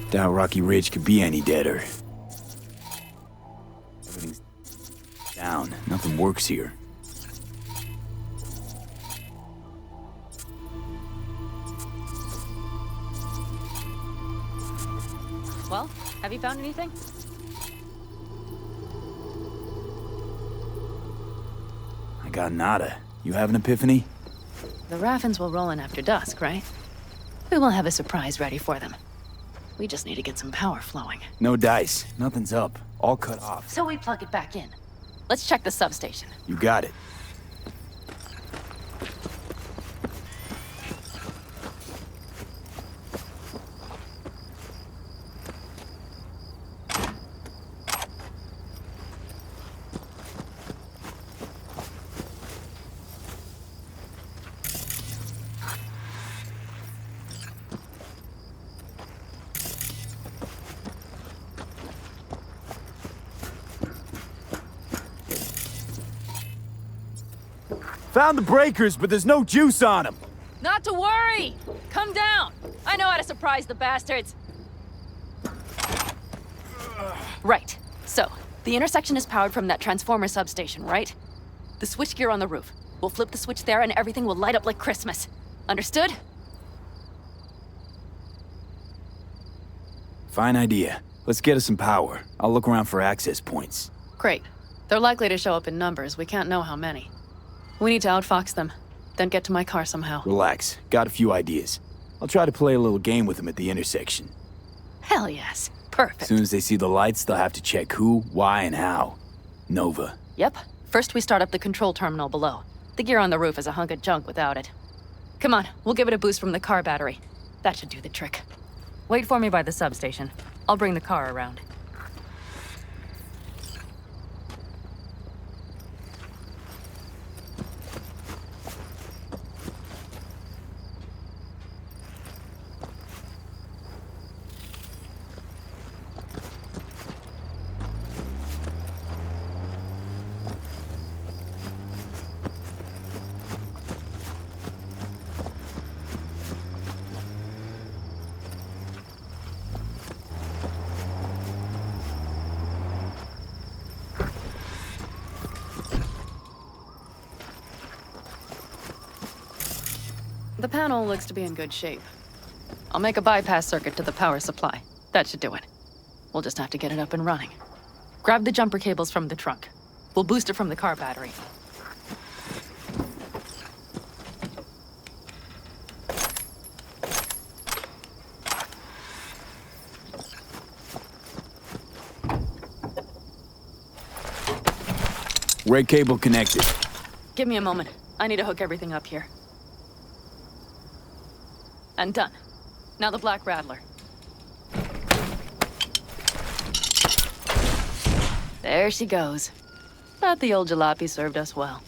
Doubt Rocky Ridge could be any deader. Everything's down. Nothing works here. Well, have you found anything? I got nada. You have an epiphany? The Raffens will roll in after dusk, right? We will have a surprise ready for them. We just need to get some power flowing. No dice. Nothing's up. All cut off. So we plug it back in. Let's check the substation. You got it. Found the breakers, but there's no juice on them. Not to worry! Come down! I know how to surprise the bastards. Right. So, the intersection is powered from that transformer substation, right? The switchgear on the roof. We'll flip the switch there and everything will light up like Christmas. Understood? Fine idea. Let's get us some power. I'll look around for access points. Great. They're likely to show up in numbers. We can't know how many. We need to outfox them, then get to my car somehow. Relax. Got a few ideas. I'll try to play a little game with them at the intersection. Hell yes. Perfect. As soon as they see the lights, they'll have to check who, why, and how. Nova. Yep. First we start up the control terminal below. The gear on the roof is a hunk of junk without it. Come on, we'll give it a boost from the car battery. That should do the trick. Wait for me by the substation. I'll bring the car around. The panel looks to be in good shape. I'll make a bypass circuit to the power supply. That should do it. We'll just have to get it up and running. Grab the jumper cables from the trunk. We'll boost it from the car battery. Red cable connected. Give me a moment. I need to hook everything up here. And done. Now the Black Rattler. There she goes. But the old jalopy served us well.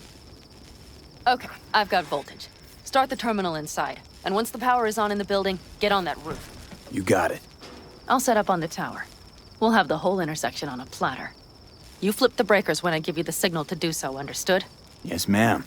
Okay, I've got voltage. Start the terminal inside. And once the power is on in the building, get on that roof. You got it. I'll set up on the tower. We'll have the whole intersection on a platter. You flip the breakers when I give you the signal to do so, understood? Yes, ma'am.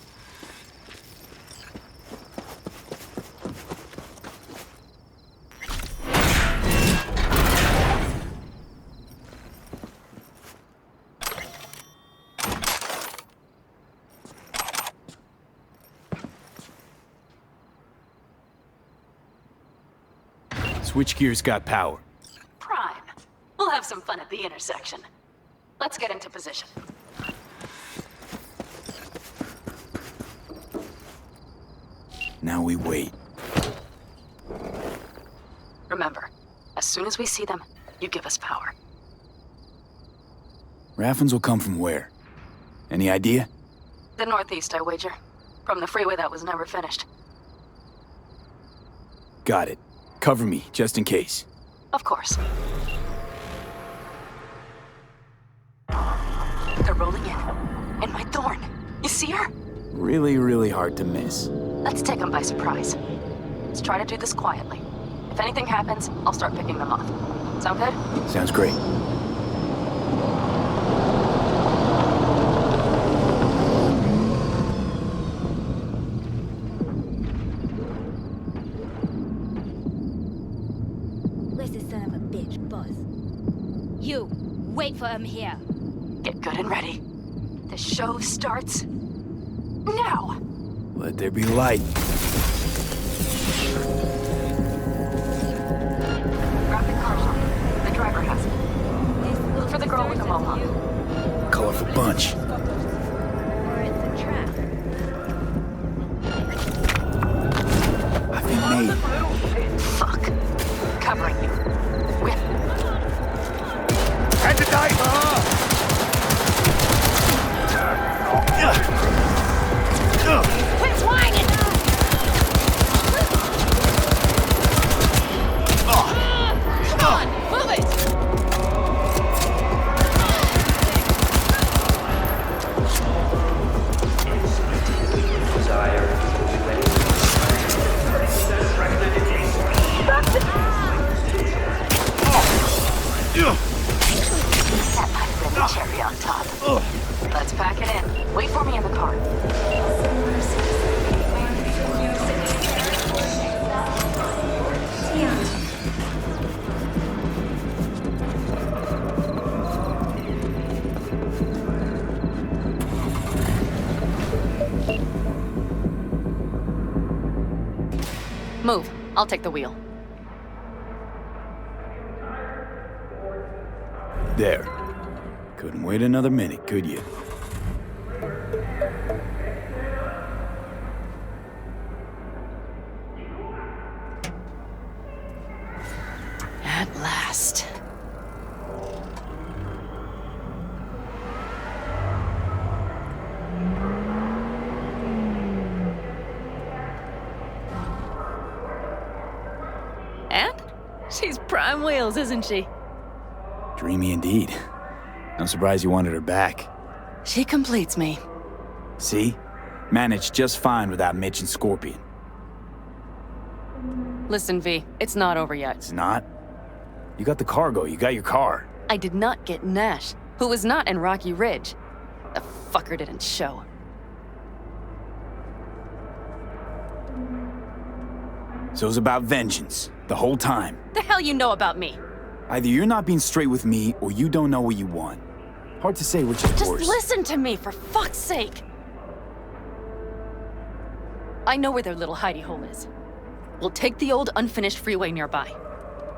Switchgear's got power. Prime. We'll have some fun at the intersection. Let's get into position. Now we wait. Remember, as soon as we see them, you give us power. Raffens will come from where? Any idea? The northeast, I wager. From the freeway that was never finished. Got it. Cover me, just in case. Of course. They're rolling in. And my Thorn. You see her? Really, really hard to miss. Let's take them by surprise. Let's try to do this quietly. If anything happens, I'll start picking them off. Sound good? Sounds great. Where's this son of a bitch? confirm here. Get good and ready. The show starts now. Let there be light. Grab the car shop. The driver has it. Look for the girl with the mohawk. Colorful bunch. Or it's a trap. I've been made. Fuck. Covering you. Whip. Head to dive! Quit whining! Come on, move it! That might have been the cherry on top. Let's pack it in. Wait for me in the car. Move. I'll take the wheel. There. Couldn't wait another minute, could you? At last. And? She's prime wheels, isn't she? Dreamy indeed. I'm surprised you wanted her back. She completes me. See? Managed just fine without Mitch and Scorpion. Listen, V, it's not over yet. It's not? You got the cargo, you got your car. I did not get Nash, who was not in Rocky Ridge. The fucker didn't show. So it was about vengeance, the whole time. The hell you know about me? Either you're not being straight with me, or you don't know what you want. Hard to say which is Just worse. listen to me, for fuck's sake! I know where their little hidey hole is. We'll take the old unfinished freeway nearby.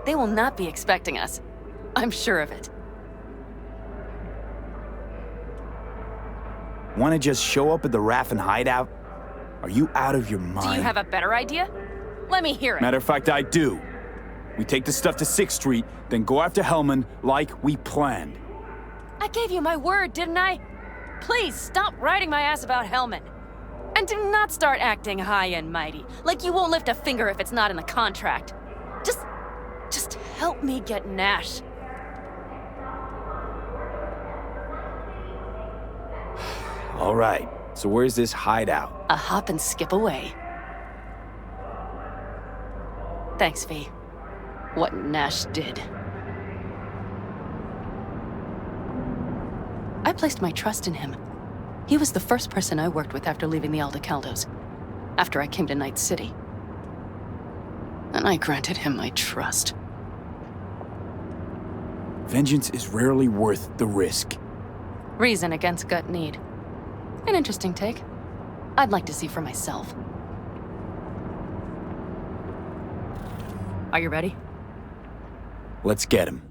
They will not be expecting us. I'm sure of it. Want to just show up at the Raffen hideout? Are you out of your mind? Do you have a better idea? Let me hear it. Matter of fact, I do. We take the stuff to 6th Street, then go after Hellman like we planned. I gave you my word, didn't I? Please stop riding my ass about Hellman. And do not start acting high and mighty, like you won't lift a finger if it's not in the contract. Just help me get Nash. All right, so where's this hideout? A hop and skip away. Thanks, V. What Nash did. I placed my trust in him. He was the first person I worked with after leaving the Aldecaldos, after I came to Night City. And I granted him my trust. Vengeance is rarely worth the risk. Reason against gut need. An interesting take. I'd like to see for myself. Are you ready? Let's get him.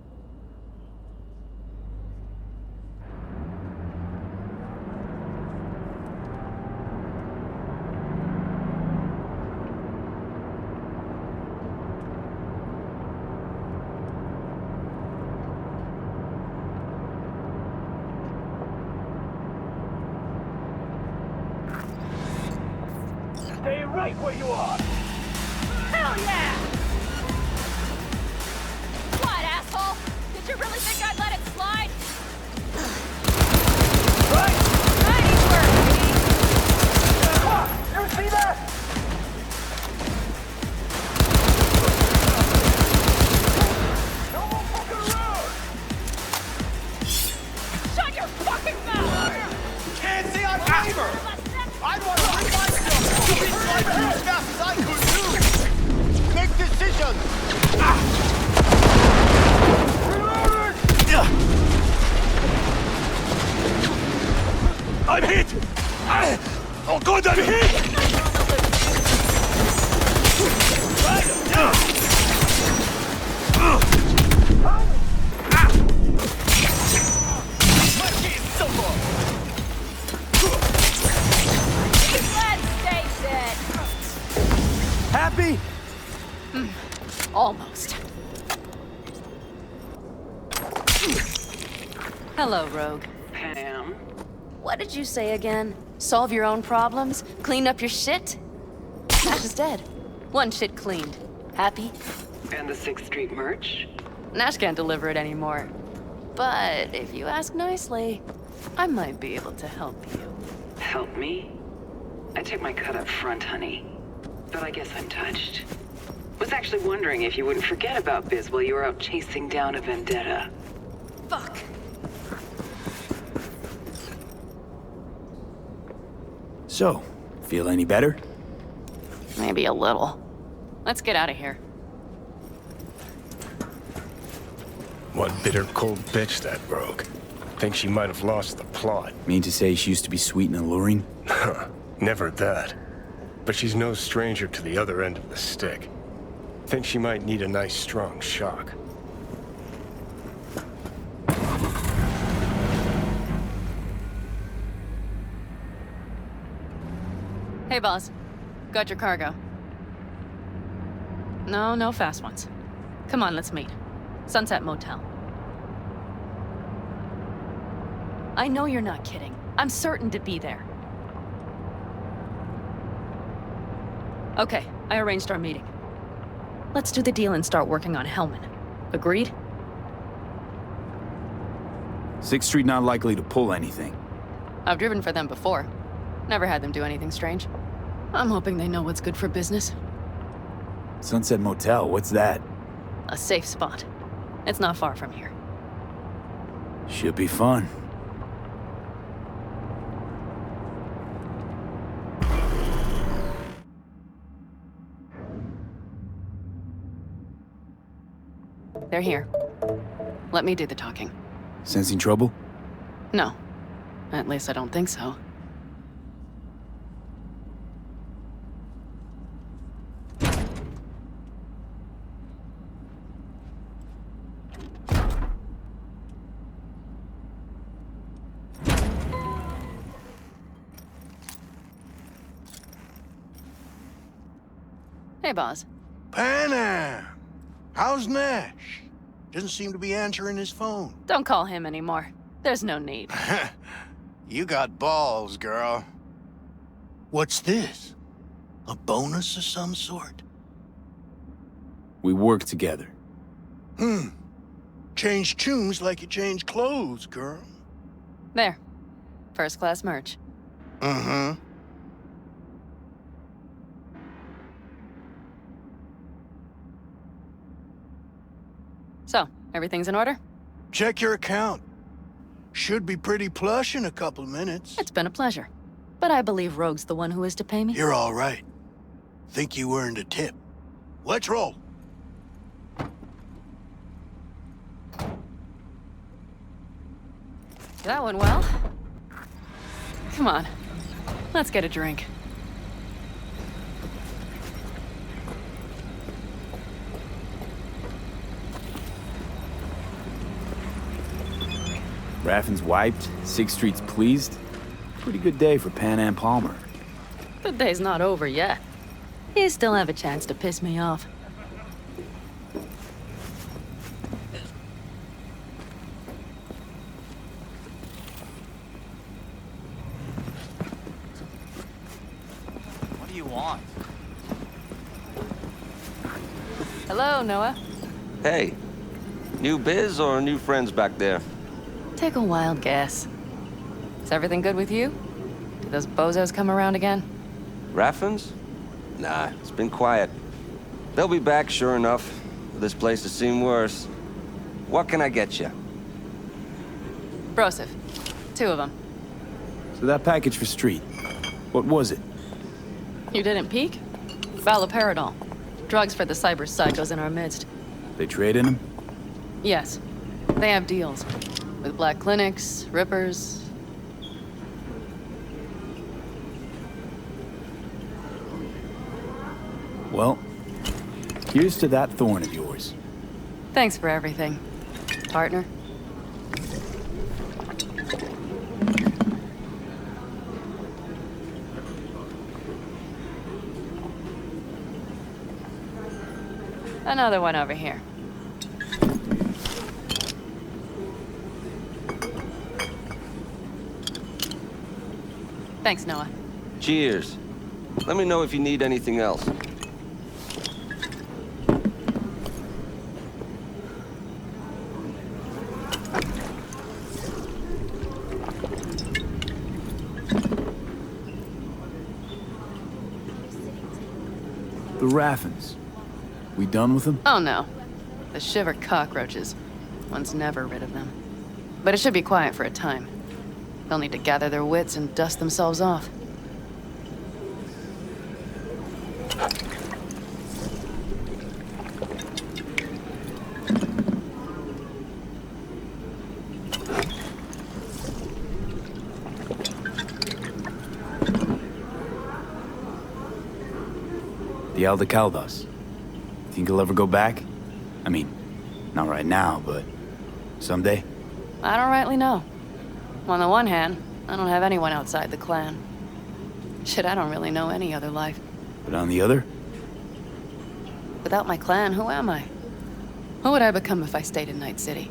Stay right where you are! Hell yeah! What, asshole? Did you really think I'd let it slide? Right! Nice work, You see that? No more fucking around! Shut your fucking mouth! Can't say I'm favor! I'd want to bring myself to be sliding as fast as I could do! Make decisions! Reloading! I'm hit! Oh God, I'm hit! Let's stay dead. Happy? Almost. Hello, Rogue. Panam. What did you say again? Solve your own problems? Clean up your shit? Nash is dead. One shit cleaned. Happy? And the 6th Street merch? Nash can't deliver it anymore. But if you ask nicely, I might be able to help you. Help me? I took my cut up front, honey. But I guess I'm touched. Was actually wondering if you wouldn't forget about Biz while you were out chasing down a vendetta. fuck. So, feel any better? Maybe a little. Let's get out of here. One bitter, cold bitch, that Rogue. Think she might have lost the plot. Mean to say she used to be sweet and alluring? Never that. But she's no stranger to the other end of the stick. Think she might need a nice, strong shock. Hey, boss. Got your cargo. No fast ones. Come on, let's meet. Sunset Motel. I know you're not kidding. I'm certain to be there. Okay, I arranged our meeting. Let's do the deal and start working on Hellman. Agreed? 6th Street not likely to pull anything. I've driven for them before. Never had them do anything strange. I'm hoping they know what's good for business. Sunset Motel, what's that? A safe spot. It's not far from here. Should be fun. They're here. Let me do the talking. Sensing trouble? No. At least I don't think so. Hey, boss. Panam! How's Nash? Doesn't seem to be answering his phone. Don't call him anymore. There's no need. You got balls, girl. What's this? A bonus of some sort? We work together. Change tunes like you change clothes, girl. There. First class merch. Mm-hmm. So, everything's in order? Check your account. Should be pretty plush in a couple minutes. It's been a pleasure. But I believe Rogue's the one who is to pay me. You're all right. Think you earned a tip. Let's roll. That went well. Come on. Let's get a drink. Raffens wiped, 6th Street's pleased. Pretty good day for Panam Palmer. The day's not over yet. You still have a chance to piss me off. What do you want? Hello, Noah. Hey, new biz or new friends back there? Take a wild guess. Is everything good with you? Do those bozos come around again? Raffens? Nah, it's been quiet. They'll be back, sure enough. This place has seen worse. What can I get you? Broseph. 2 of them. So that package for Street, what was it? You didn't peek? Valoperidol. Drugs for the cyber psychos in our midst. They trade in them? Yes. They have deals. With black clinics, rippers. Well, here's to that thorn of yours. Thanks for everything, partner. Another one over here. Thanks, Noah. Cheers. Let me know if you need anything else. The Raffens. We done with them? Oh no. The shiver cockroaches. One's never rid of them. But it should be quiet for a time. They'll need to gather their wits and dust themselves off. The Aldecaldos. Think he'll ever go back? I mean, not right now, but someday? I don't rightly know. On the one hand, I don't have anyone outside the clan. Shit, I don't really know any other life. But on the other? Without my clan, who am I? Who would I become if I stayed in Night City?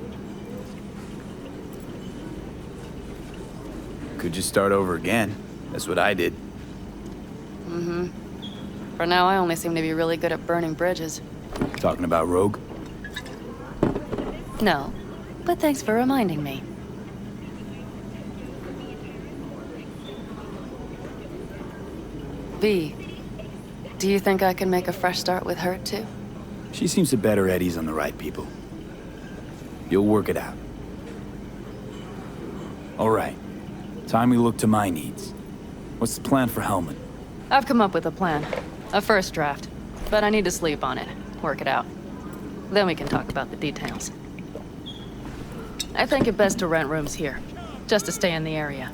Could just start over again. That's what I did. Mm-hmm. For now, I only seem to be really good at burning bridges. Talking about Rogue? No, but thanks for reminding me. V, do you think I can make a fresh start with her, too? She seems to bet her eddies on the right people. You'll work it out. All right. Time we look to my needs. What's the plan for Hellman? I've come up with a plan. A first draft. But I need to sleep on it. Work it out. Then we can talk about the details. I think it best to rent rooms here. Just to stay in the area.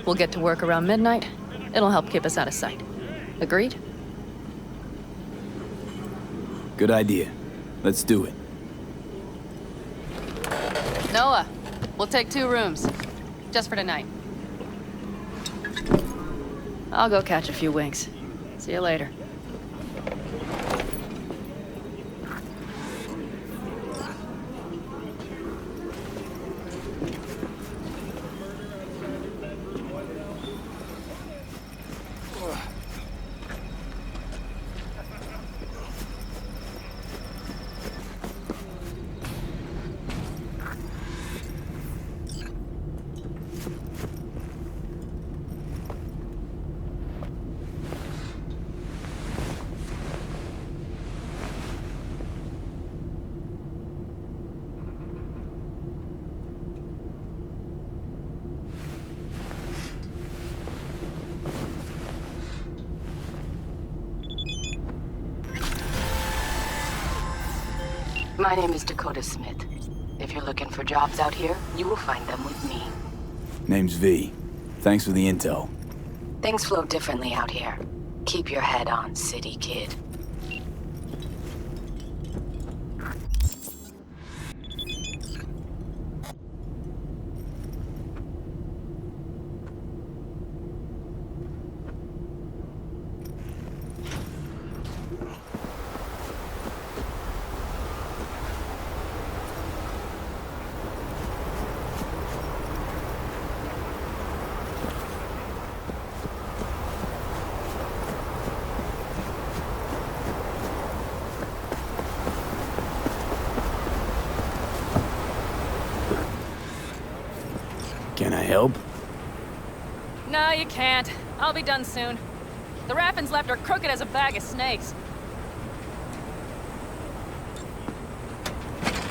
We'll get to work around midnight. It'll help keep us out of sight. Agreed? Good idea. Let's do it. Noah, we'll take 2 rooms. Just for tonight. I'll go catch a few winks. See you later. My name is Dakota Smith. If you're looking for jobs out here, you will find them with me. Name's V. Thanks for the intel. Things flow differently out here. Keep your head on, city kid. Can I help? No, you can't. I'll be done soon. The Raffens left her crooked as a bag of snakes.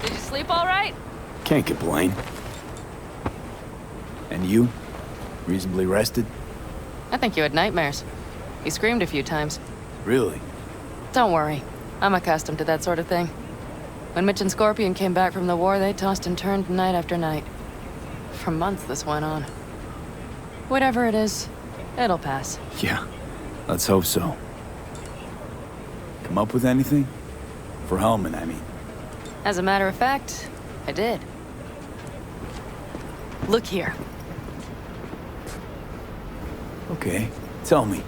Did you sleep all right? Can't complain. And you? Reasonably rested? I think you had nightmares. You screamed a few times. Really? Don't worry. I'm accustomed to that sort of thing. When Mitch and Scorpion came back from the war, they tossed and turned night after night. For months this went on. Whatever it is, it'll pass. Yeah. Let's hope so. Come come up with anything? For Hellman, I mean. As a matter of fact, I did. Look here. Okay, tell me.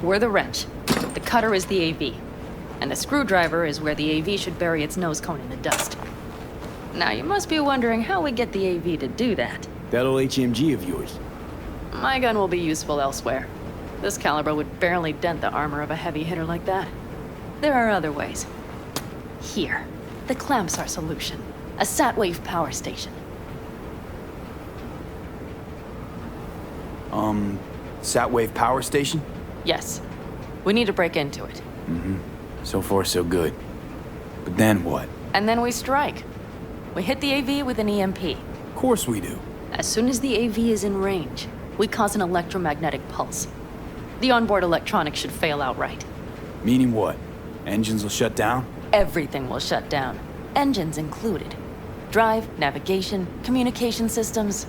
We're the wrench. The cutter is the AV. And the screwdriver is where the AV should bury its nose cone in the dust. Now, you must be wondering how we get the AV to do that. That old HMG of yours. My gun will be useful elsewhere. This caliber would barely dent the armor of a heavy hitter like that. There are other ways. Here, the clamps are solution. A sat-wave power station. Sat-wave power station? Yes. We need to break into it. So far, so good. But then what? And then we strike. We hit the AV with an EMP. Of course we do. As soon as the AV is in range, we cause an electromagnetic pulse. The onboard electronics should fail outright. Meaning what? Engines will shut down? Everything will shut down. Engines included. Drive, navigation, communication systems.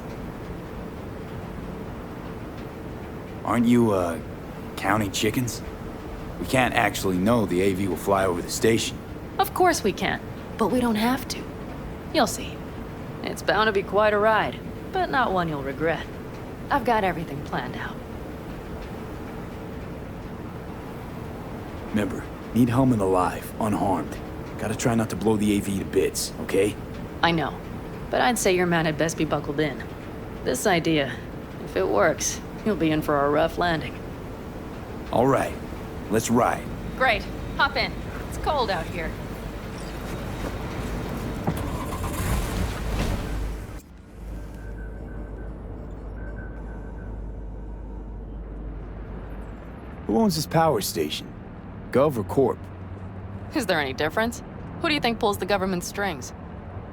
Aren't you, counting chickens? We can't actually know the AV will fly over the station. Of course we can, but we don't have to. You'll see. It's bound to be quite a ride, but not one you'll regret. I've got everything planned out. Remember, need Hellman alive, unharmed. Gotta try not to blow the AV to bits, okay? I know, but I'd say your man had best be buckled in. This idea, if it works, you'll be in for a rough landing. All right, let's ride. Great, hop in. It's cold out here. Who owns this power station? Gov or Corp? Is there any difference? Who do you think pulls the government's strings?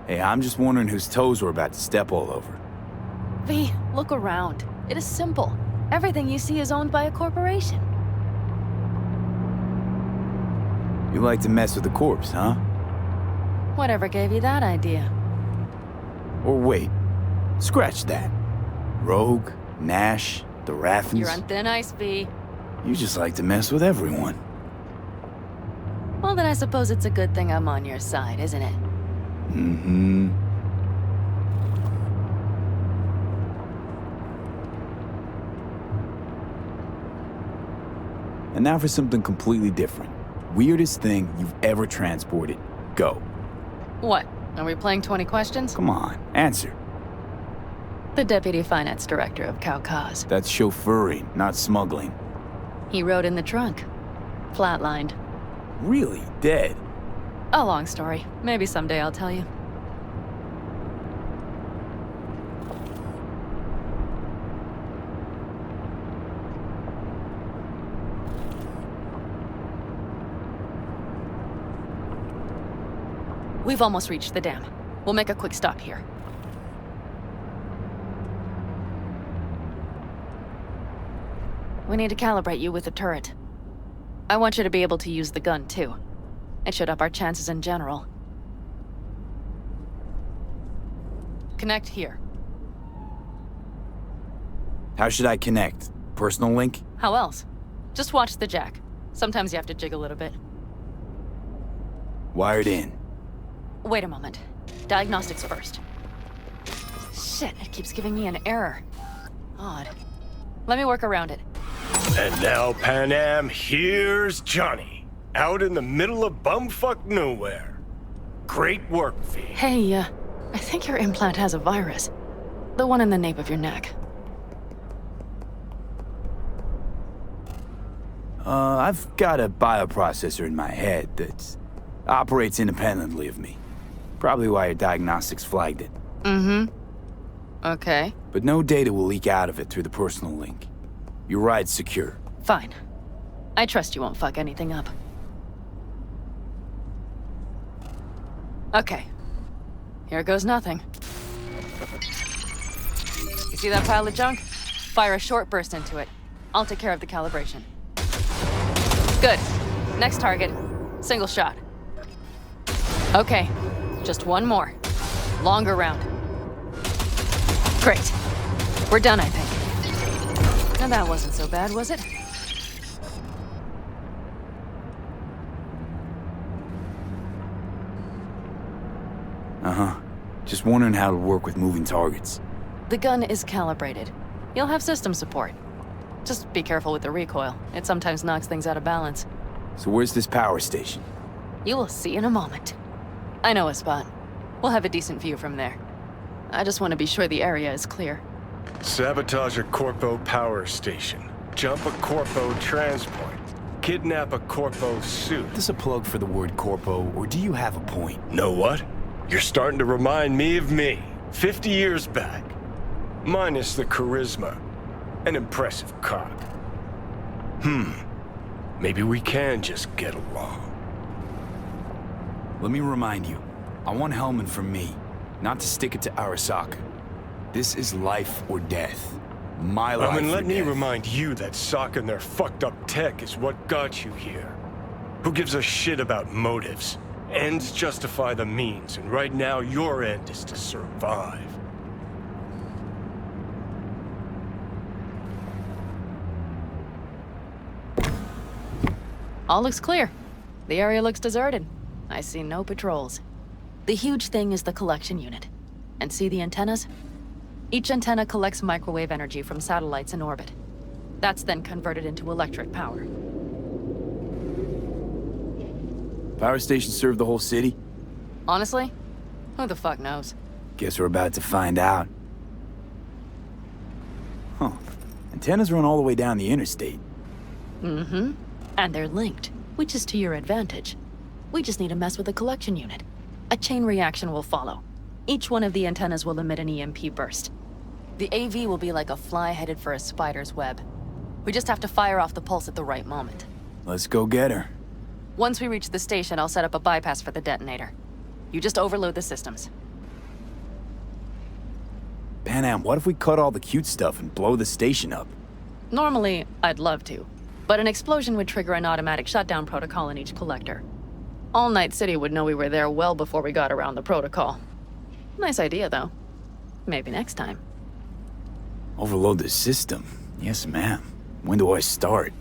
Hey, I'm just wondering whose toes we're about to step all over. V, look around. It is simple. Everything you see is owned by a corporation. You like to mess with the corpse, huh? Whatever gave you that idea? Or wait, scratch that. Rogue, Nash, the Raffens. You're on thin ice, V. You just like to mess with everyone. Well, then I suppose it's a good thing I'm on your side, isn't it? Mm-hmm. And now for something completely different. Weirdest thing you've ever transported. Go. What? Are we playing 20 questions? Come on, answer. The Deputy Finance Director of Caucase. That's chauffeuring, not smuggling. He rode in the trunk. Flatlined. Really? Dead? A long story. Maybe someday I'll tell you. We've almost reached the dam. We'll make a quick stop here. We need to calibrate you with the turret. I want you to be able to use the gun, too. It should up our chances in general. Connect here. How should I connect? Personal link? How else? Just watch the jack. Sometimes you have to jig a little bit. Wired in. Wait a moment. Diagnostics first. Shit, it keeps giving me an error. Odd. Let me work around it. And now, Panam, here's Johnny. Out in the middle of bumfuck nowhere. Great work, V. Hey, I think your implant has a virus. The one in the nape of your neck. I've got a bioprocessor in my head that operates independently of me. Probably why your diagnostics flagged it. Mm-hmm. Okay. But no data will leak out of it through the personal link. Your ride's secure. Fine. I trust you won't fuck anything up. Okay. Here goes nothing. You see that pile of junk? Fire a short burst into it. I'll take care of the calibration. Good. Next target. Single shot. Okay. Just one more. Longer round. Great. We're done, I think. Now that wasn't so bad, was it? Uh-huh. Just wondering how it'll work with moving targets. The gun is calibrated. You'll have system support. Just be careful with the recoil. It sometimes knocks things out of balance. So where's this power station? You will see in a moment. I know a spot. We'll have a decent view from there. I just want to be sure the area is clear. Sabotage a Corpo power station. Jump a Corpo transport. Kidnap a Corpo suit. Is this a plug for the word corpo, or do you have a point? Know what? You're starting to remind me of me, 50 years back. Minus the charisma. An impressive cop. Maybe we can just get along. Let me remind you, I want Hellman from me, not to stick it to Arasaka. This is life or death. My life And or let me death. remind you that Sokka and their fucked up tech is what got you here. Who gives a shit about motives? Ends justify the means, and right now your end is to survive. All looks clear. The area looks deserted. I see no patrols. The huge thing is the collection unit. And see the antennas? Each antenna collects microwave energy from satellites in orbit. That's then converted into electric power. Power station serve the whole city? Honestly, who the fuck knows? Guess we're about to find out. Huh. Antennas run all the way down the interstate. Mm-hmm. And they're linked, which is to your advantage. We just need to mess with the collection unit. A chain reaction will follow. Each one of the antennas will emit an EMP burst. The AV will be like a fly headed for a spider's web. We just have to fire off the pulse at the right moment. Let's go get her. Once we reach the station, I'll set up a bypass for the detonator. You just overload the systems. Panam, what if we cut all the cute stuff and blow the station up? Normally, I'd love to, but an explosion would trigger an automatic shutdown protocol in each collector. All Night City would know we were there well before we got around the protocol. Nice idea, though. Maybe next time. Overload the system? Yes, ma'am. When do I start?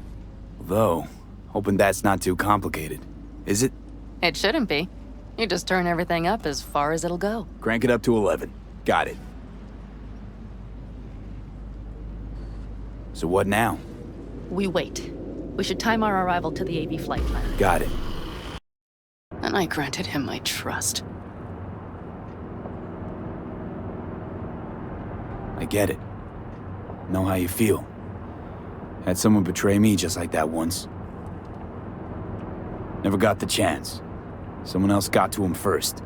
Although, hoping that's not too complicated. Is it? It shouldn't be. You just turn everything up as far as it'll go. Crank it up to 11. Got it. So what now? We wait. We should time our arrival to the AV flight plan. Got it. And I granted him my trust. I get it. Know how you feel. Had someone betray me just like that once. Never got the chance. Someone else got to him first.